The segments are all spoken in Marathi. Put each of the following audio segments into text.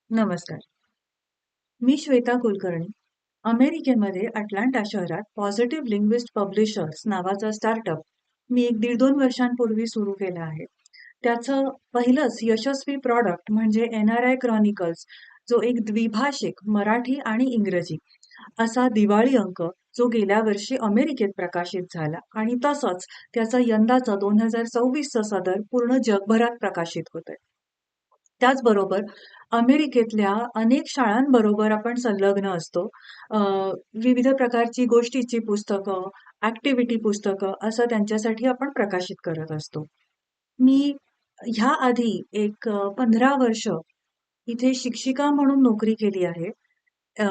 नमस्कार. मी श्वेता कुलकर्णी. अमेरिकेमध्ये अटलांटा शहरात पॉझिटिव्ह लिंग्विस्ट पब्लिशर्स नावाचा स्टार्टअप मी एक 1.5-2 वर्षांपूर्वी सुरू केला आहे. त्याचं पहिलंच यशस्वी प्रॉडक्ट म्हणजे एन-आर-आय क्रॉनिकल्स, जो एक द्विभाषिक मराठी आणि इंग्रजी असा दिवाळी अंक, जो गेल्या वर्षी अमेरिकेत प्रकाशित झाला आणि तसंच त्याचा यंदाचा 2024चा सदर पूर्ण जगभरात प्रकाशित होतोय. त्याचबरोबर अमेरिकेतल्या अनेक शाळांबरोबर आपण संलग्न असतो. अ, विविध प्रकारची गोष्टीची पुस्तकं, ॲक्टिव्हिटी पुस्तकं असं त्यांच्यासाठी आपण प्रकाशित करत असतो. मी ह्याआधी एक 15 वर्ष इथे शिक्षिका म्हणून नोकरी केली आहे. अ,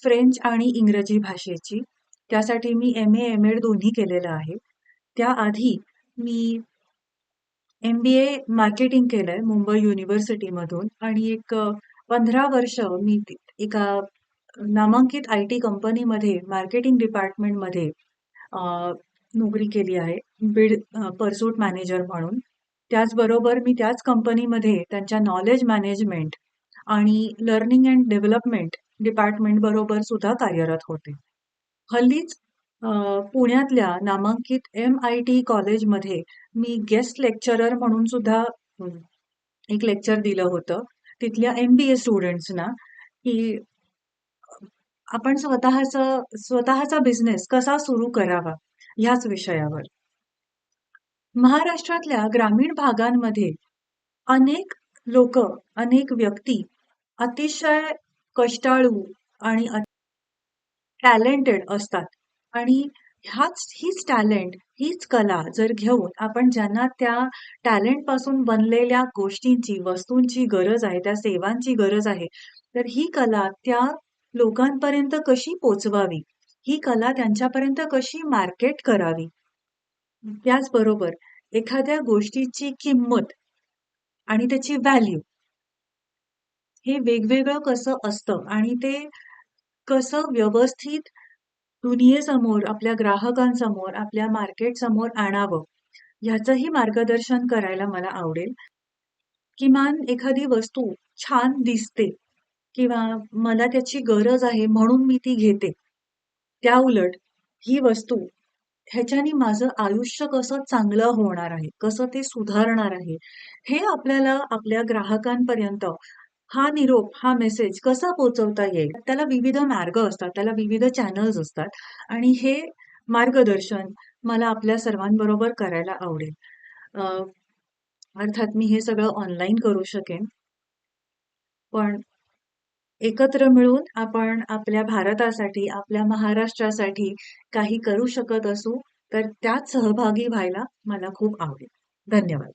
फ्रेंच आणि इंग्रजी भाषेची. त्यासाठी मी एम-ए, एम-एड दोन्ही केलेलं आहे. त्याआधी मी एम-बी-ए मार्केटिंग केलंय मुंबई युनिव्हर्सिटीमधून आणि एक 15 वर्ष मी एका नामांकित आय-टी कंपनीमध्ये मार्केटिंग डिपार्टमेंटमध्ये अ, नोकरी केली आहे. बीड पर्सूट मॅनेजर म्हणून. त्याचबरोबर मी त्याच कंपनीमध्ये त्यांच्या नॉलेज मॅनेजमेंट आणि लर्निंग अँड डेव्हलपमेंट डिपार्टमेंट बरोबर सुद्धा कार्यरत होते. हल्लीच अ, पुण्यातल्या नामांकित एम-आय-टी कॉलेजमध्ये मी गेस्ट लेक्चरर म्हणून सुद्धा एक लेक्चर दिलं होतं. तिथल्या एम-बी-ए स्टुडंट्सना, की आपण स्वतःचा बिझनेस कसा सुरू करावा ह्याच विषयावर. महाराष्ट्रातल्या ग्रामीण भागांमध्ये अनेक लोकं, अनेक व्यक्ती अतिशय कष्टाळू आणि टॅलेंटेड असतात आणि हीच टॅलेंट, हीच कला जर घेऊन आपण ज्यांना त्या टॅलेंटपासून बनलेल्या गोष्टींची, वस्तूंची गरज आहे, त्या सेवांची गरज आहे, तर ही कला त्या लोकांपर्यंत कशी पोहोचवावी, ही कला त्यांच्यापर्यंत कशी मार्केट करावी. त्याचबरोबर एखाद्या गोष्टीची किंमत आणि त्याची व्हॅल्यू हे वेगवेगळं कसं असतं आणि ते कसं व्यवस्थित दुनियेसमोर, आपल्या ग्राहकांसमोर, आपल्या मार्केटसमोर आणावं, ह्याचंही मार्गदर्शन करायला मला आवडेल. किमान एखादी वस्तू छान दिसते किंवा मला त्याची गरज आहे म्हणून मी ती घेते. त्याउलट ही वस्तू ह्याच्याने माझं आयुष्य कसं चांगलं होणार आहे, कसं ते सुधारणार आहे, हे आपल्याला आपल्या ग्राहकांपर्यंत हा निरोप, हा मेसेज कसा पोहोचवता येईल? त्याला विविध मार्ग असतात, त्याला विविध चॅनल्स असतात आणि हे मार्गदर्शन मला आपल्या सर्वांबरोबर करायला आवडेल. अ, अर्थात मी हे सगळं ऑनलाईन करू शकेन. पण एकत्र मिळून आपण आपल्या भारतासाठी, आपल्या महाराष्ट्रासाठी काही करू शकत असू, तर त्यात सहभागी व्हायला मला खूप आवडेल. धन्यवाद.